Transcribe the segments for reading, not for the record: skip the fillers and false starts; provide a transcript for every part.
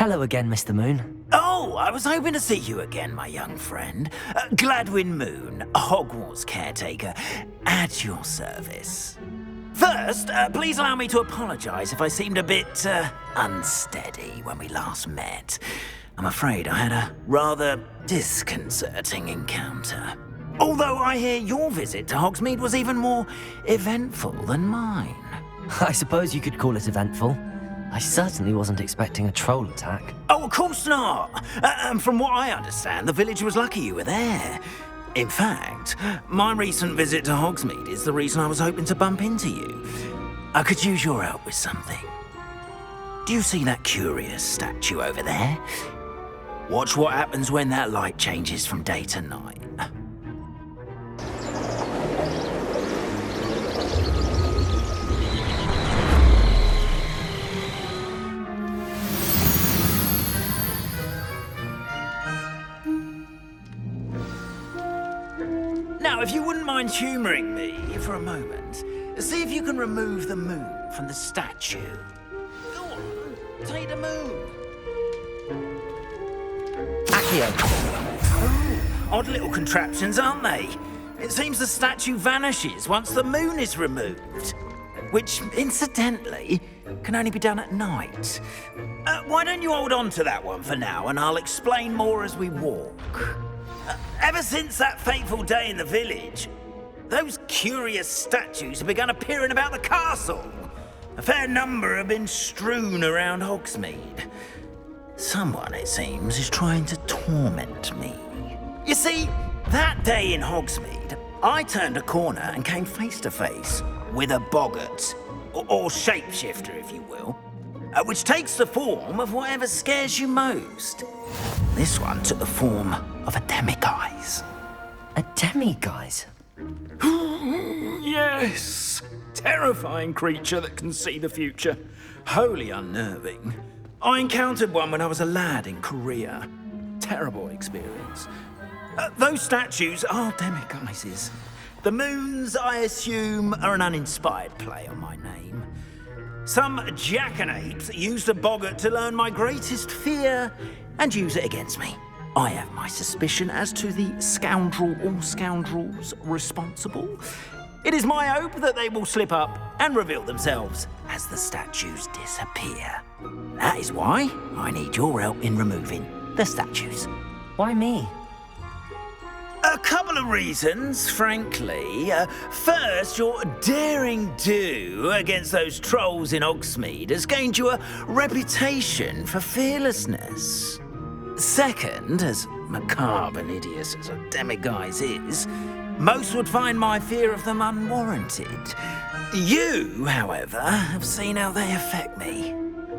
Hello again, Mr. Moon. Oh, I was hoping to see you again, my young friend. Gladwin Moon, Hogwarts caretaker, at your service. First, please allow me to apologise if I seemed a bit unsteady when we last met. I'm afraid I had a rather disconcerting encounter. Although I hear your visit to Hogsmeade was even more eventful than mine. I suppose you could call it eventful. I certainly wasn't expecting a troll attack. Oh, of course not. And from what I understand, the village was lucky you were there. In fact, my recent visit to Hogsmeade is the reason I was hoping to bump into you. I could use your help with something. Do you see that curious statue over there? Watch what happens when that light changes from day to night. Now, if you wouldn't mind humouring me for a moment, see if you can remove the moon from the statue. Go on, take the moon. Accio! Oh, odd little contraptions, aren't they? It seems the statue vanishes once the moon is removed. Which, incidentally, can only be done at night. Why don't you hold on to that one for now, and I'll explain more as we walk. Ever since that fateful day in the village, those curious statues have begun appearing about the castle. A fair number have been strewn around Hogsmeade. Someone, it seems, is trying to torment me. You see, that day in Hogsmeade, I turned a corner and came face to face with a boggart, or shapeshifter, if you will, which takes the form of whatever scares you most. This one took the form of a demiguise. A demiguise? Yes. Terrifying creature that can see the future. Wholly unnerving. I encountered one when I was a lad in Korea. Terrible experience. Those statues are demiguises. The moons, I assume, are an uninspired play on my name. Some jackanapes used a boggart to learn my greatest fear and use it against me. I have my suspicion as to the scoundrel or scoundrels responsible. It is my hope that they will slip up and reveal themselves as the statues disappear. That is why I need your help in removing the statues. Why me? A couple of reasons, frankly. First, your daring do against those trolls in Hogsmeade has gained you a reputation for fearlessness. Second, as macabre and hideous as a demiguise is, most would find my fear of them unwarranted. You, however, have seen how they affect me.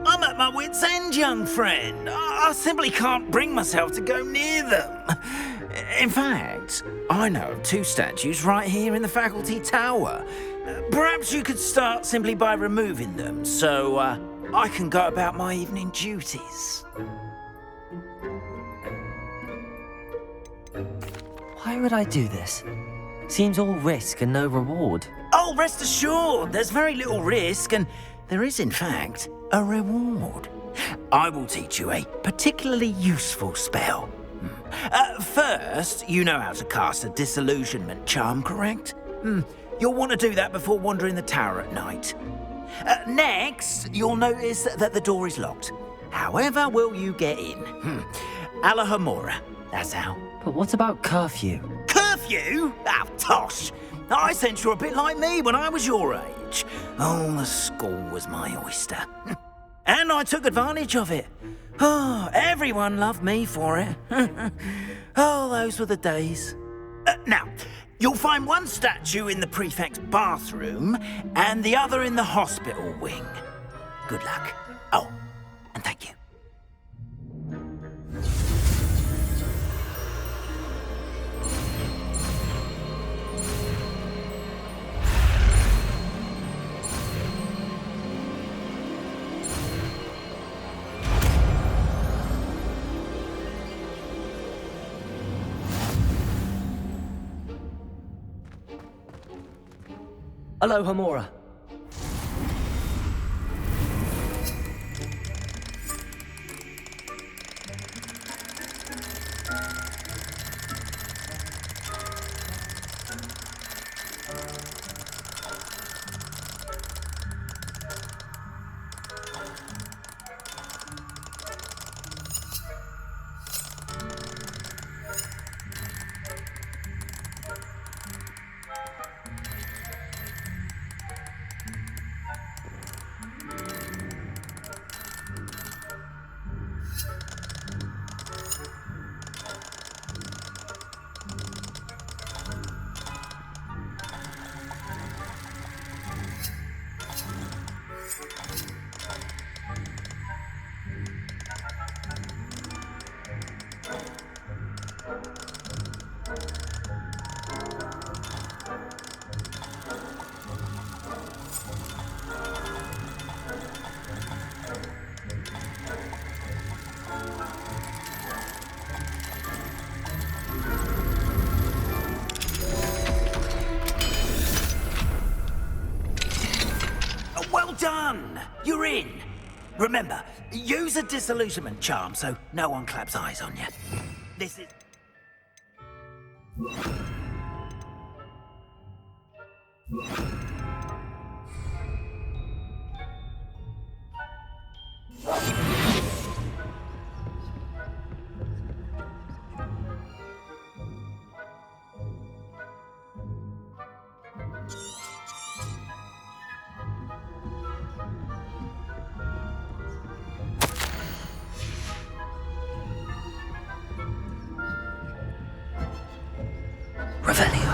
I'm at my wit's end, young friend. I simply can't bring myself to go near them. In fact, I know of two statues right here in the faculty tower. Perhaps you could start simply by removing them, so I can go about my evening duties. Why would I do this? Seems all risk and no reward. Oh, rest assured, there's very little risk, and there is, in fact, a reward. I will teach you a particularly useful spell. First, you know how to cast a disillusionment charm, correct? You'll want to do that before wandering the tower at night. Next, you'll notice that the door is locked. However will you get in? Alohomora, that's how. But what about curfew? Curfew? Ah, tosh. I sense you're a bit like me when I was your age. Oh, the school was my oyster. And I took advantage of it. Oh, everyone loved me for it. Oh, those were the days. Now, you'll find one statue in the prefect's bathroom and the other in the hospital wing. Good luck. Oh, and thank you. Alohomora. Done! You're in! Remember, use a disillusionment charm so no one claps eyes on you. This is... Revelio.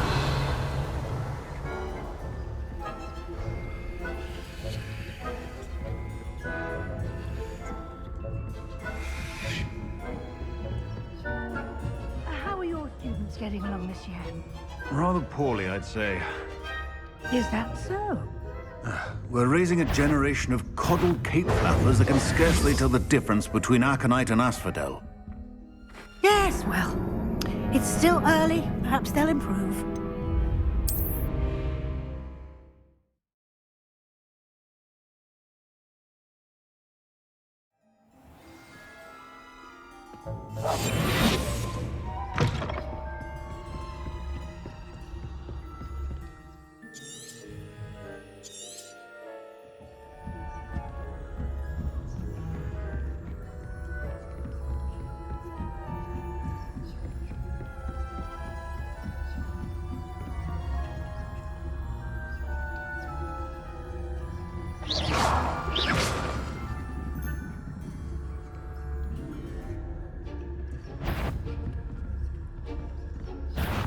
How are your students getting along this year? Rather poorly, I'd say. Is that so? We're raising a generation of coddled cape flappers that can scarcely tell the difference between aconite and asphodel. Yes, well, it's still early. Perhaps they'll improve.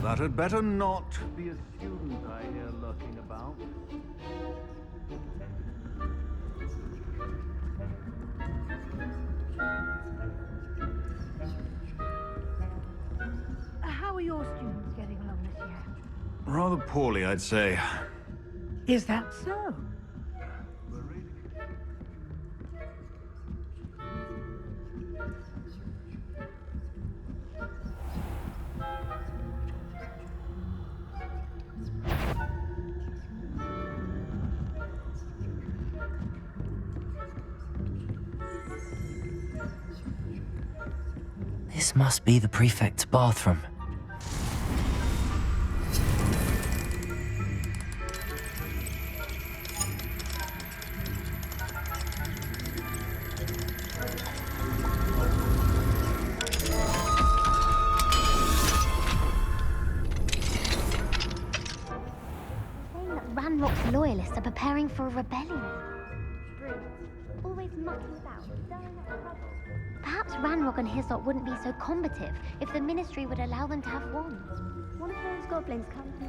That had better not be a student I hear lurking about. How are your students getting along this year? Rather poorly, I'd say. Is that so? This must be the prefect's bathroom. Saying that Ranrock's loyalists are preparing for a rebellion. Bruce, always mucking about, stirring up trouble. Perhaps Ranrock and his lot wouldn't be so combative if the Ministry would allow them to have wands. One of those goblins comes to me.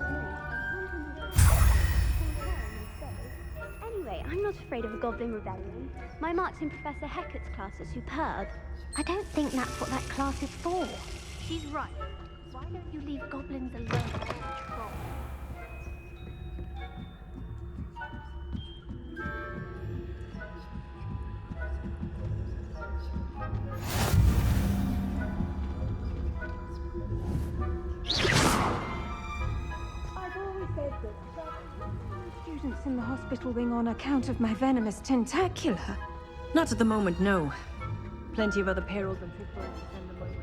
Anyway, I'm not afraid of a goblin rebellion. My march in Professor Hecat's class is superb. I don't think that's what that class is for. She's right. Why don't you leave goblins alone to control? I've always said this, but students in the hospital wing on account of my venomous tentacular. Not at the moment, no. Plenty of other payrolls and pitfalls to send them my way.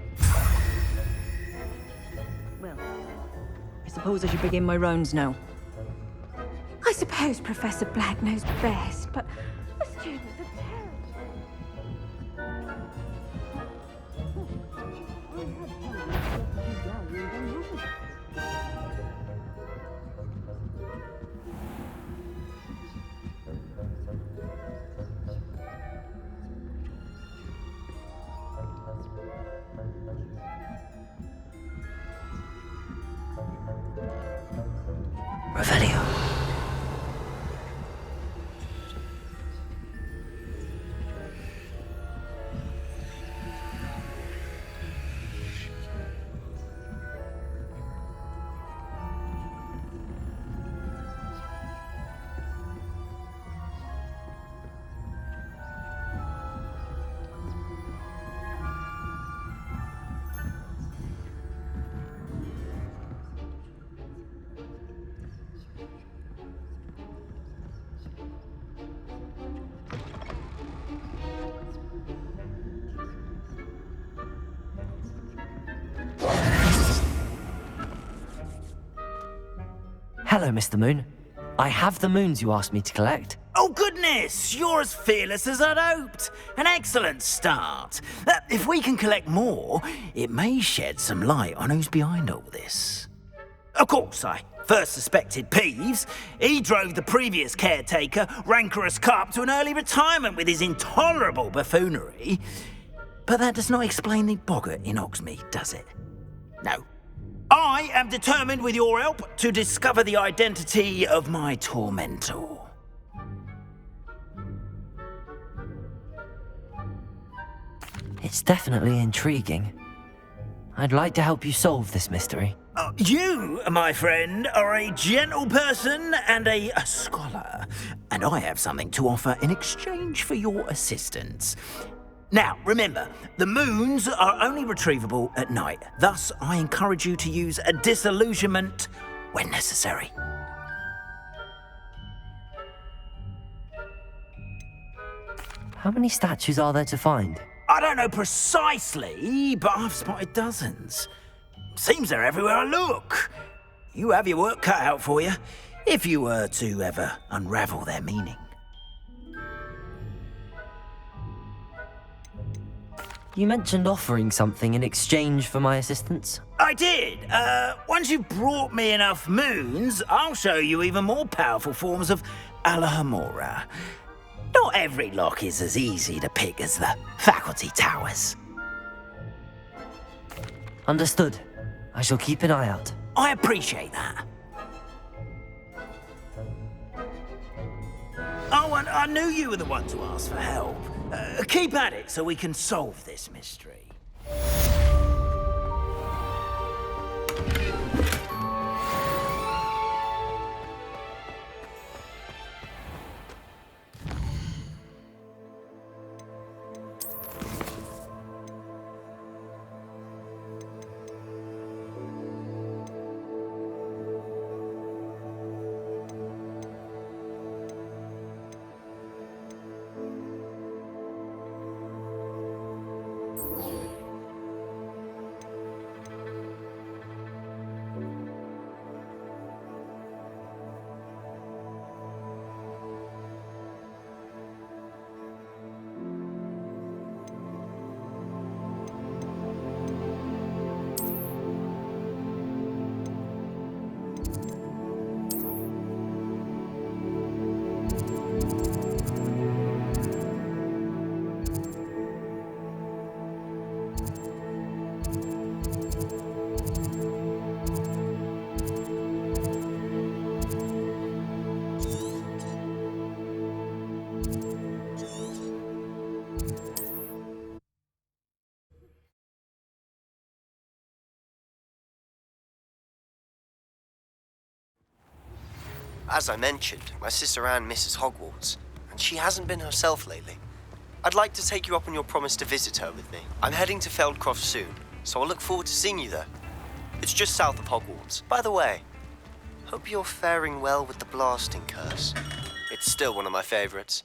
Well, I suppose I should begin my rounds now. I suppose Professor Black knows best, but the students are Revelio. Hello, Mr. Moon. I have the moons you asked me to collect. Oh, goodness! You're as fearless as I'd hoped. An excellent start. If we can collect more, it may shed some light on who's behind all this. Of course, I first suspected Peeves. He drove the previous caretaker, Rancorous Carp, to an early retirement with his intolerable buffoonery. But that does not explain the boggart in Hogsmeade, does it? No. I am determined, with your help, to discover the identity of my tormentor. It's definitely intriguing. I'd like to help you solve this mystery. You, my friend, are a gentle person and a scholar, and I have something to offer in exchange for your assistance. Now, remember, the moons are only retrievable at night. Thus, I encourage you to use a disillusionment when necessary. How many statues are there to find? I don't know precisely, but I've spotted dozens. Seems they're everywhere I look. You have your work cut out for you, if you were to ever unravel their meaning. You mentioned offering something in exchange for my assistance. I did. Once you've brought me enough moons, I'll show you even more powerful forms of Alohomora. Not every lock is as easy to pick as the faculty towers. Understood. I shall keep an eye out. I appreciate that. Oh, and I knew you were the one to ask for help. Keep at it so we can solve this mystery. As I mentioned, my sister Anne misses Hogwarts, and she hasn't been herself lately. I'd like to take you up on your promise to visit her with me. I'm heading to Feldcroft soon, so I'll look forward to seeing you there. It's just south of Hogwarts. By the way, hope you're faring well with the blasting curse. It's still one of my favorites.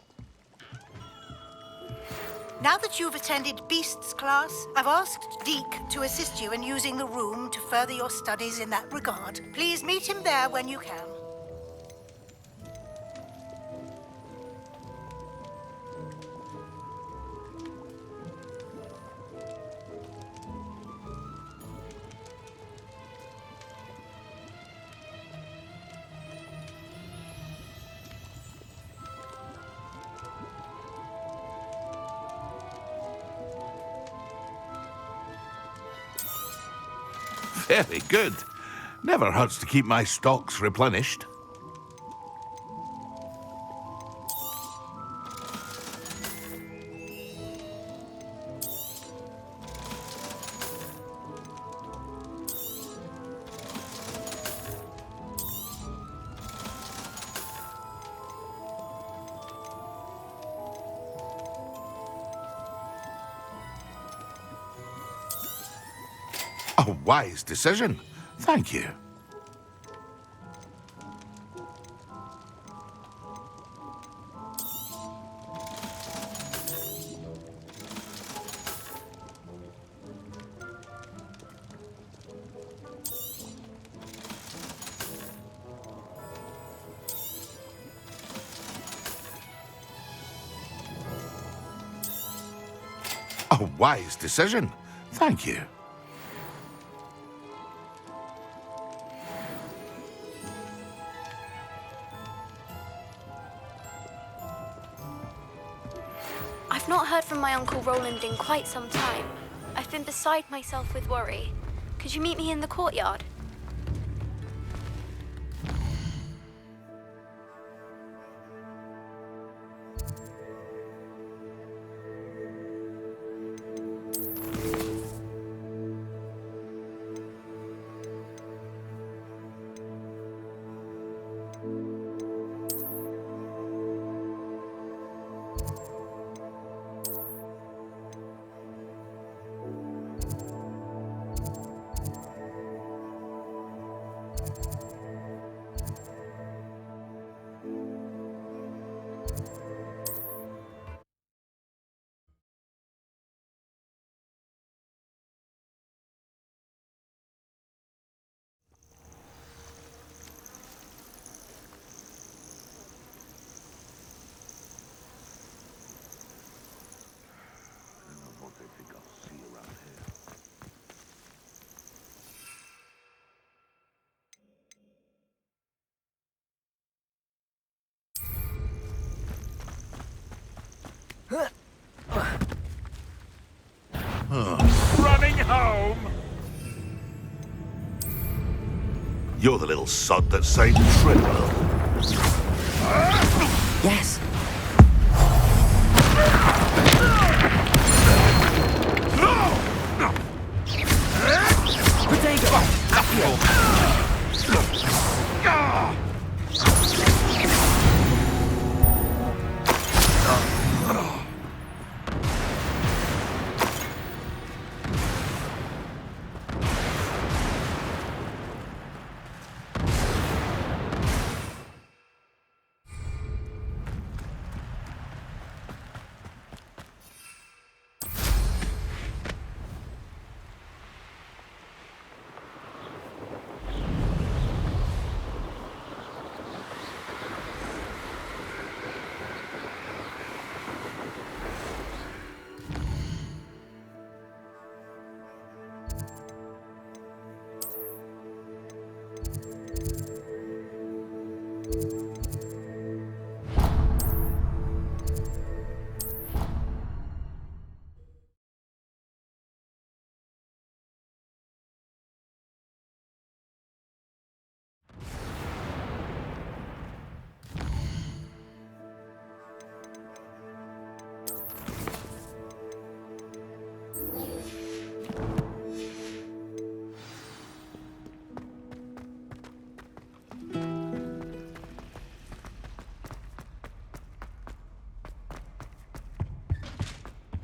Now that you've attended Beasts class, I've asked Deke to assist you in using the room to further your studies in that regard. Please meet him there when you can. Very good. Never hurts to keep my stocks replenished. A wise decision. Thank you. A wise decision. Thank you. I've not heard from my Uncle Roland in quite some time. I've been beside myself with worry. Could you meet me in the courtyard? Running home! You're the little sod that saved Trimwell. Yes.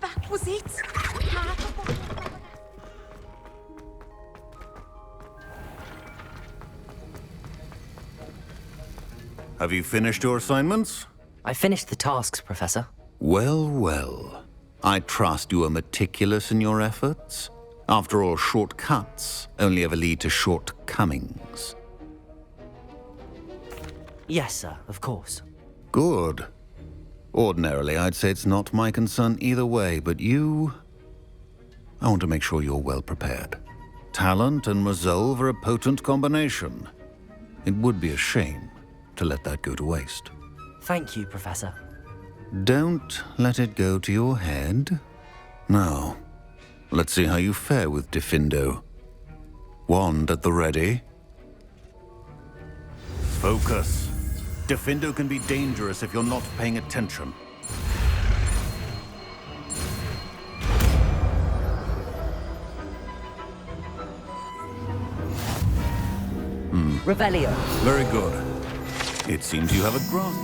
That was it! Have you finished your assignments? I finished the tasks, Professor. Well, well. I trust you are meticulous in your efforts. After all, shortcuts only ever lead to shortcomings. Yes, sir, of course. Good. Ordinarily, I'd say it's not my concern either way, but you... I want to make sure you're well prepared. Talent and resolve are a potent combination. It would be a shame to let that go to waste. Thank you, Professor. Don't let it go to your head. Now, let's see how you fare with Diffindo. Wand at the ready. Focus. Diffindo can be dangerous if you're not paying attention. Revelio. Very good. It seems you have a grasp.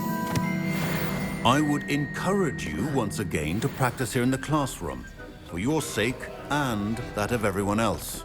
I would encourage you once again to practice here in the classroom, for your sake and that of everyone else.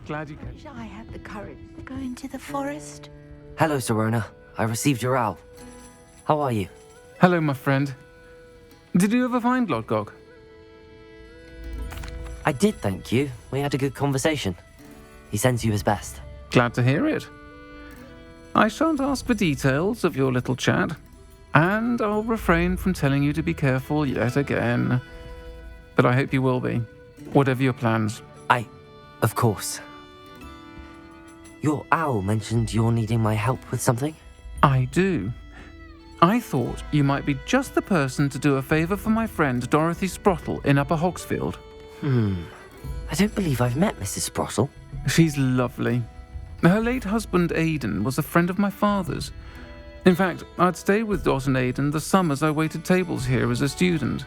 glad you came. Wish I had the courage to go into the forest. Hello, Sirona. I received your owl. How are you? Hello, my friend. Did you ever find Lodgok? I did, thank you. We had a good conversation. He sends you his best. Glad to hear it. I shan't ask for details of your little chat, and I'll refrain from telling you to be careful yet again. But I hope you will be, whatever your plans. Of course. Your owl mentioned you're needing my help with something? I do. I thought you might be just the person to do a favour for my friend Dorothy Sprottle in Upper Hogsfield. I don't believe I've met Mrs. Sprottle. She's lovely. Her late husband Aidan was a friend of my father's. In fact, I'd stayed with Dot and Aidan the summers I waited tables here as a student.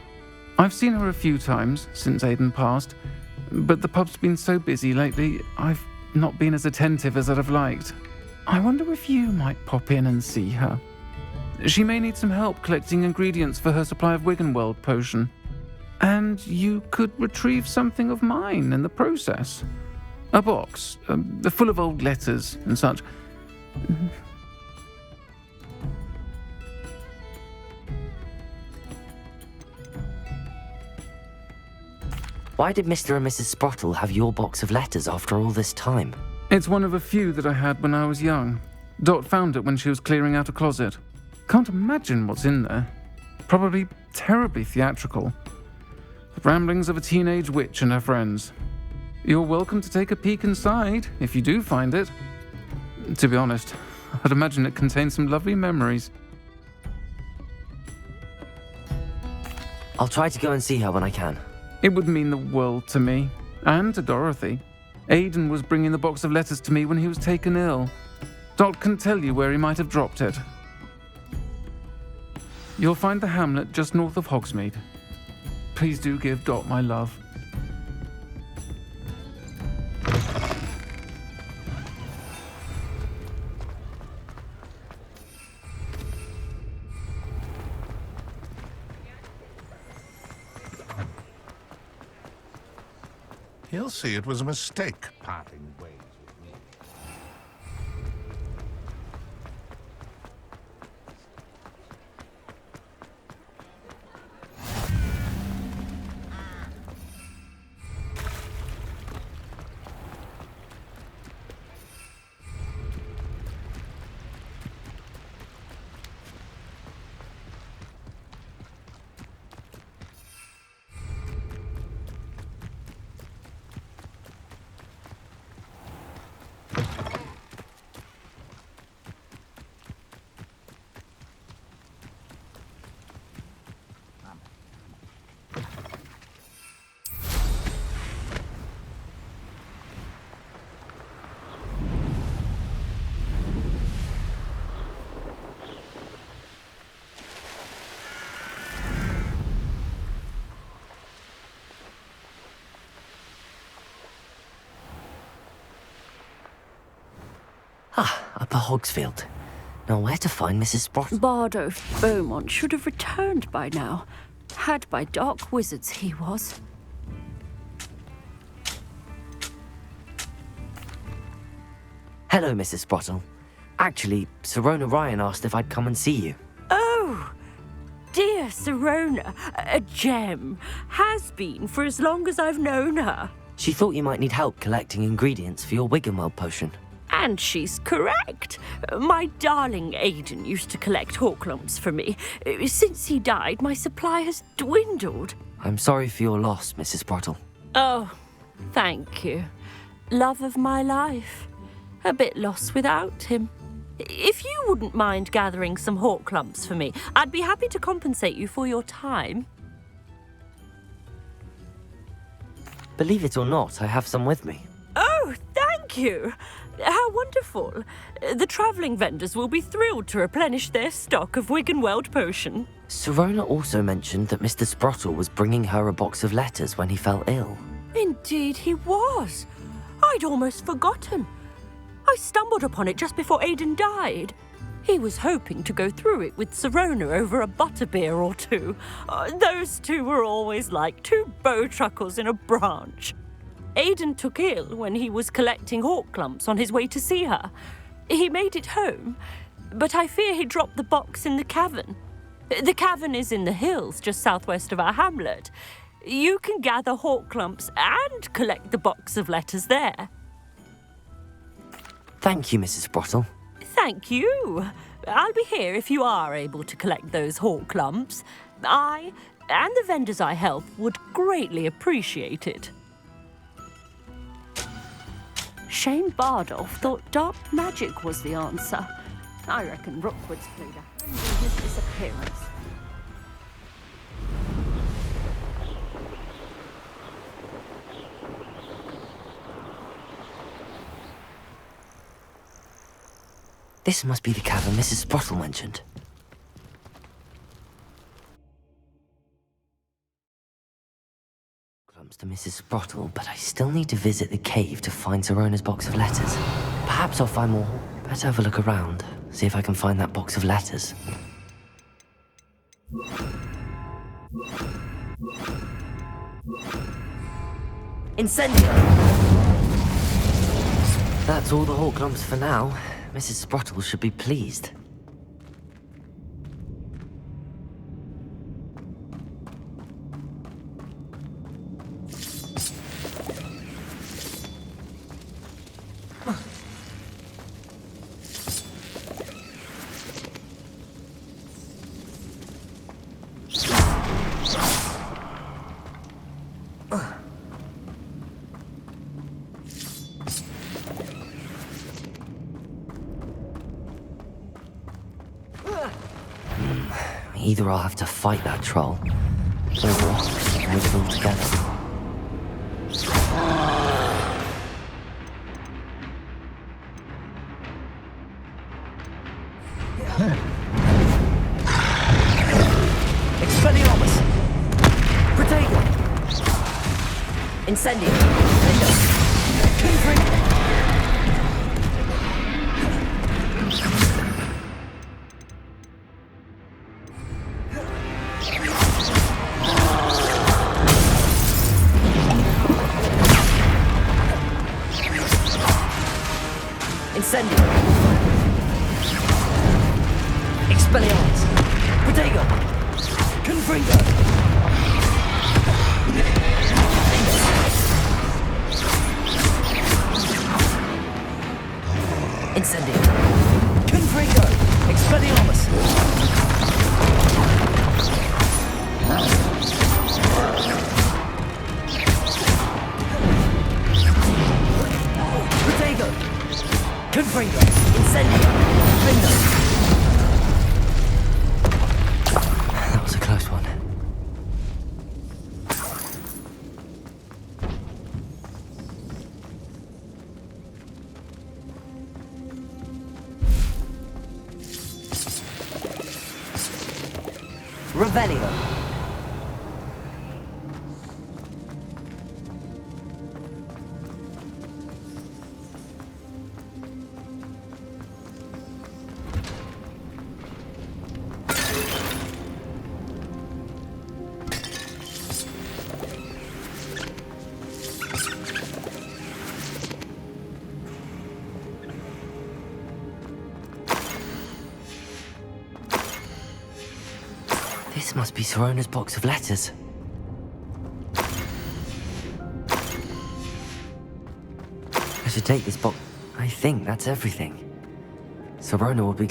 I've seen her a few times since Aidan passed, but the pub's been so busy lately, I've not been as attentive as I'd have liked. I wonder if you might pop in and see her. She may need some help collecting ingredients for her supply of Wiggenweld potion. And you could retrieve something of mine in the process. A box, full of old letters and such. Why did Mr. and Mrs. Sprottle have your box of letters after all this time? It's one of a few that I had when I was young. Dot found it when she was clearing out a closet. Can't imagine what's in there. Probably terribly theatrical. The ramblings of a teenage witch and her friends. You're welcome to take a peek inside, if you do find it. To be honest, I'd imagine it contains some lovely memories. I'll try to go and see her when I can. It would mean the world to me, and to Dorothy. Aidan was bringing the box of letters to me when he was taken ill. Dot can tell you where he might have dropped it. You'll find the hamlet just north of Hogsmeade. Please do give Dot my love. He'll see it was a mistake parting ways with me. Upper Hogsfield. Now where to find Mrs. Sprottle? Bardo Beaumont should have returned by now. Had by dark wizards he was. Hello, Mrs. Sprottle. Actually, Sirona Ryan asked if I'd come and see you. Oh, dear Sirona, a gem. Has been for as long as I've known her. She thought you might need help collecting ingredients for your Wiggenweld potion. And she's correct. My darling Aidan used to collect Horklumps for me. Since he died, my supply has dwindled. I'm sorry for your loss, Mrs. Sprottle. Oh, thank you. Love of my life. A bit lost without him. If you wouldn't mind gathering some Horklumps for me, I'd be happy to compensate you for your time. Believe it or not, I have some with me. Oh, thank you. How wonderful. The travelling vendors will be thrilled to replenish their stock of Wiggenweld potion. Sirona also mentioned that Mr. Sprottle was bringing her a box of letters when he fell ill. Indeed he was. I'd almost forgotten. I stumbled upon it just before Aidan died. He was hoping to go through it with Sirona over a butterbeer or two. Those two were always like two bowtruckles in a branch. Aidan took ill when he was collecting hawk clumps on his way to see her. He made it home, but I fear he dropped the box in the cavern. The cavern is in the hills just southwest of our hamlet. You can gather hawk clumps and collect the box of letters there. Thank you, Mrs. Sprottle. Thank you. I'll be here if you are able to collect those hawk clumps. I and the vendors I help would greatly appreciate it. Shane Bardolph thought dark magic was the answer. I reckon Rookwood's played a hand in his disappearance. This must be the cavern Mrs. Sprottle mentioned. Clumps to Mrs. Sprottle, but I still need to visit the cave to find Zerona's box of letters. Perhaps I'll find more. Better have a look around, see if I can find that box of letters. Incendio! That's all the hawk clumps for now. Mrs. Sprottle should be pleased. Either I'll have to fight that troll, or I can wait it all together. Expelliarmus! Protego! Incendio! Confringo! Incendio! Expelliarmus! Protego! Confringo! Incendio! Confringo! Expelliarmus! Protego! Confringo! Incendio! Findo! That was a close one. Revelio. This must be Zerona's box of letters. I should take this box. I think that's everything. Zerona will be...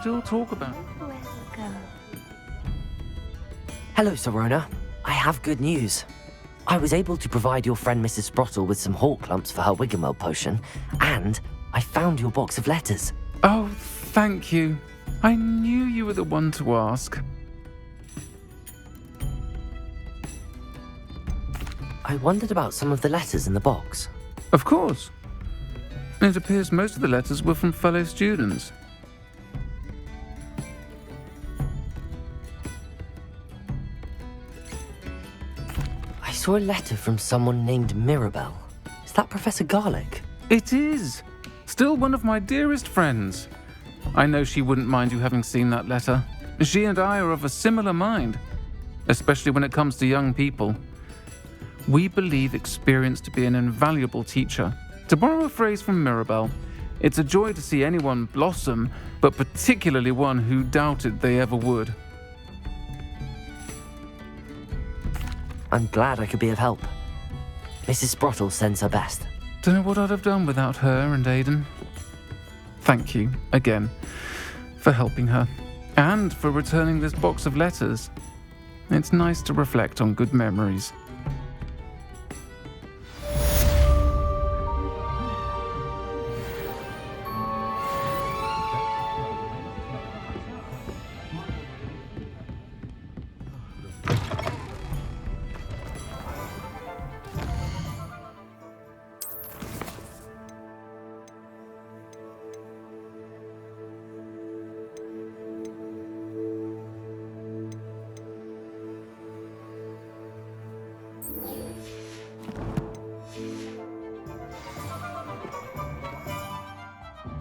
still talk about it. Hello, Serona. I have good news. I was able to provide your friend Mrs. Sprottle with some hawk clumps for her Wiggenweld potion, and I found your box of letters. Oh, thank you. I knew you were the one to ask. I wondered about some of the letters in the box. Of course. It appears most of the letters were from fellow students. I saw a letter from someone named Mirabelle. Is that Professor Garlick? It is. Still one of my dearest friends. I know she wouldn't mind you having seen that letter. She and I are of a similar mind, especially when it comes to young people. We believe experience to be an invaluable teacher. To borrow a phrase from Mirabelle, it's a joy to see anyone blossom, but particularly one who doubted they ever would. I'm glad I could be of help. Mrs. Sprottle sends her best. Don't know what I'd have done without her and Aidan. Thank you, again, for helping her, and for returning this box of letters. It's nice to reflect on good memories.